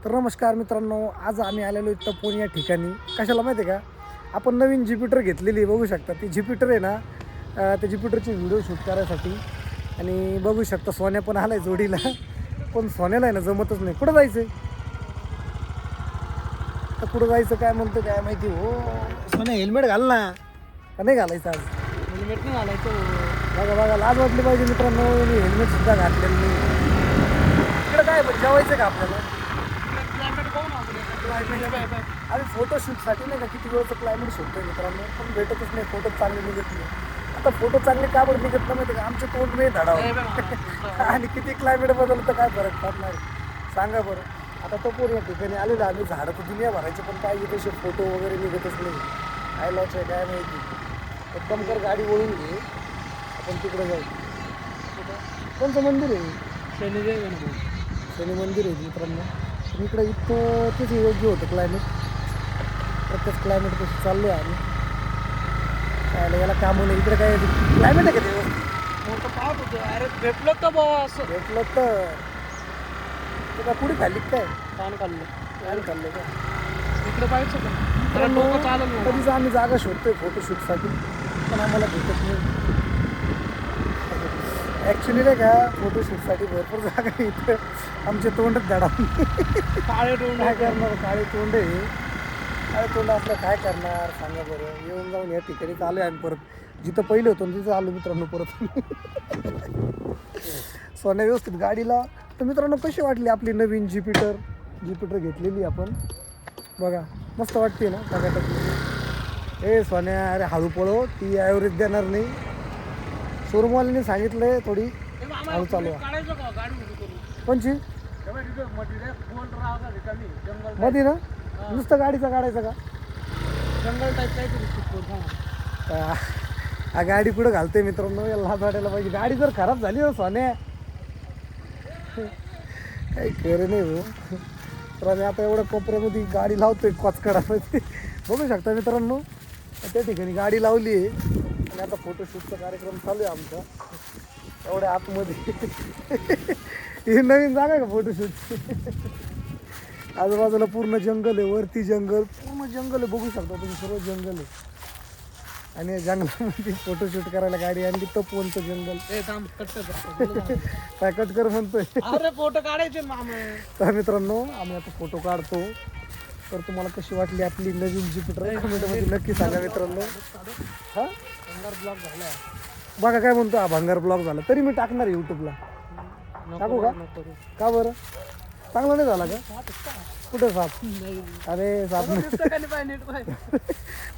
तर नमस्कार मित्रांनो, आज आम्ही आलेलो इथं पुणे या ठिकाणी. कशाला माहिती आहे का, आपण नवीन ज्युपिटर घेतलेली आहे. बघू शकता ती ज्युपिटर आहे ना, त्या ज्युपिटरची व्हिडिओ शूट करायसाठी. आणि बघू शकता सोन्या पण आलाय जोडीला. पण सोन्याला आहे ना जमतच नाही. कुठं जायचं तर कुठं जायचं काय म्हणतो काय माहिती. हो सोन्या हेल्मेट घाल ना, का नाही घालायचं आज? हेल्मेट नाही घालायचं. बघा बघा, लाज वाटली पाहिजे मित्रांनो, मी हेल्मेटसुद्धा घातलेलं नाही. इकडं काय पण जेवायचं का आपल्याला? क्लायमेट पाहू ना आपण. आम्ही फोटोशूटसाठी नाही का किती वेळचं क्लायमेट शोधतोय मित्रांनो, पण भेटतच नाही. फोटो चांगले निघत नाही. आता फोटो चांगले का बरं निघत नाही माहिती का, आमचे तोंड नाही धडावं. आणि किती क्लायमेट बदललं तर काय फरक पडणार सांगा बरं. आता तो पूर्ण ठिकाणी आलेला आम्ही, झाडं तर दुनिया भरायचे पण पाहिजे तसे फोटो वगैरे निघतच नाही. काय लॉच आहे काय माहिती. एकदम कर गाडी वळून घे, आपण तिकडे जाऊ. कोणतं मंदिर आहे? शनी मंदिर आहे मित्रांनो. पण इकडे इतकं तेच योग्य होतं क्लायमेट. प्रत्येक क्लायमेट कसं चाललो आहे आम्ही काय याला कामं नाही. इकडे काय क्लायमेट आहे का ते मोठं पाहत होतो. अरे भेटलो तर बाबा असं भेटलं तर का पुढे खाल्ली काय कान काढलं. काय खाल्लं का इकडे पाहायचं का? मित्रांनो, डोकं चालेल ना. कधीच आम्ही जागा शोधतोय फोटोशूटसाठी, पण आम्हाला भेटत नाही. ॲक्च्युली नाही का, फोटोशूटसाठी भरपूर जागा आहे इथं. आमचे तोंडच धडा. काळे डोंगर काय करणार, काळे तोंड आहे. काळे तोंड असलं काय करणार सांगा बरं. येऊन जाऊन या ठिकाणी आलो आहे आम्ही परत. जिथं पहिलं होतं तिथं आलो मित्रांनो परत. सोन्या व्यवस्थित गाडीला. तर मित्रांनो, कशी वाटली आपली नवीन ज्युपिटर घेतलेली आपण. बघा मस्त वाटते ना टकाटक. ए सोन्या, अरे हळू पळो, ती ॲव्हरेज देणार नाही. शोरूमवाल्याने सांगितलंय थोडी हळू चालू आहे. काढायचं का गाडी उभी करून? कोणची जंगल मध्ये ना, नुसतं गाडीचा काढायचा का? टाईप काहीतरी. हा गाडी कुठं घालतोय मित्रांनो, याला लाज वाटायला पाहिजे. गाडी जर खराब झाली ना सोन्या, काही खरं नाही हो. तर आम्ही आता एवढ्या कोपऱ्यामध्ये गाडी लावतोय कोचकडामध्ये. बघू शकता मित्रांनो, त्या ठिकाणी गाडी लावली आहे. आणि आता फोटोशूटचा कार्यक्रम चालू आहे आमचा एवढ्या आतमध्ये. ही नवीन जागा आहे का फोटोशूटची? आजूबाजूला पूर्ण जंगल आहे, वरती जंगल, पूर्ण जंगल आहे. बघू शकता तुम्ही, सर्व जंगल आहे. आणि या जंगलामध्ये फोटोशूट करायला गाडी आणली. तपोवनचं जंगल. काय कट कर म्हणतोय. अरे फोटो काढायचे मामा. तर मित्रांनो, आम्ही आता फोटो काढतो. तर तुम्हाला कशी वाटली आपली नवीन ज्युपिटर कमेंटमध्ये नक्की सांगा मित्रांनो. हा भंगार ब्लॉक झाला. बघा काय म्हणतो, हा भंगार ब्लॉग झाला तरी मी टाकणार यूट्यूबला. टाकू का? का बरं? चांगला नाही झाला का? कुठं साप? अरे साप नाही.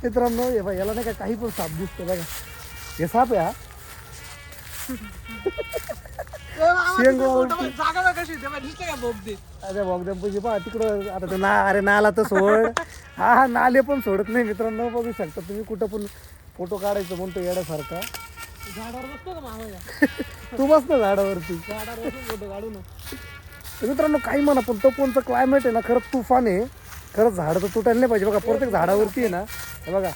मित्रांनो, हे बघा, याला नाही का काही पण साप दिसतो. बघा हे साप आहे. जागा कशी दिसते का बोगदी? अरे बॉगदॅम्पची पहा तिकडं. आता ते अरे नाला तर सोड. हा नाले पण सोडत नाही मित्रांनो. बघू शकता तुम्ही, कुठं पण फोटो काढायचं म्हणतो येण्यासारखा. झाडावर बसतो का मामा? तू बस ना झाडावरती. झाडावर बसून फोटो काढू ना. तर मित्रांनो, काही म्हणा पण तपोवनचं क्लायमेट आहे ना, खरंच तुफान आहे. खरंच झाडं तर तुटायला नाही पाहिजे. बघा प्रत्येक झाडावरती आहे ना, हे बघा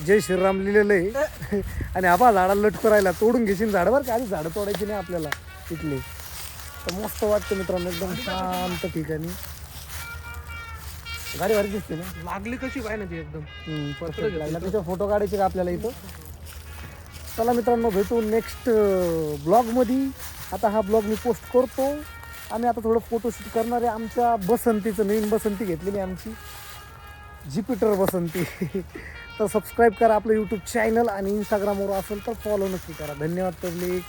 जय श्रीराम लिहिलेलं आहे. आणि आबा झाडाला लटकू राहिला, तोडून घेशील झाडं बरं का. आधी झाडं तोडायची नाही आपल्याला इथले. तर मस्त वाटतं मित्रांनो, एकदम शांत ठिकाणी. गाडी भारी दिसते ना, लागली कशी पाहिजे ती एकदम परफेक्ट लागला. त्याचे फोटो काढायचे का आपल्याला इथं. चला मित्रांनो, भेटू नेक्स्ट ब्लॉगमध्ये. आता हा ब्लॉग मी पोस्ट करतो. आम्ही आता थोडं फोटोशूट करणार आहे आमच्या बसंतीचं. नवीन बसंती घेतलेली आमची ज्युपिटर बसंती. तर सबस्क्राईब करा आपलं यूट्यूब चॅनल, आणि इंस्टाग्रामवर असेल तर फॉलो नक्की करा. धन्यवाद पब्लिक.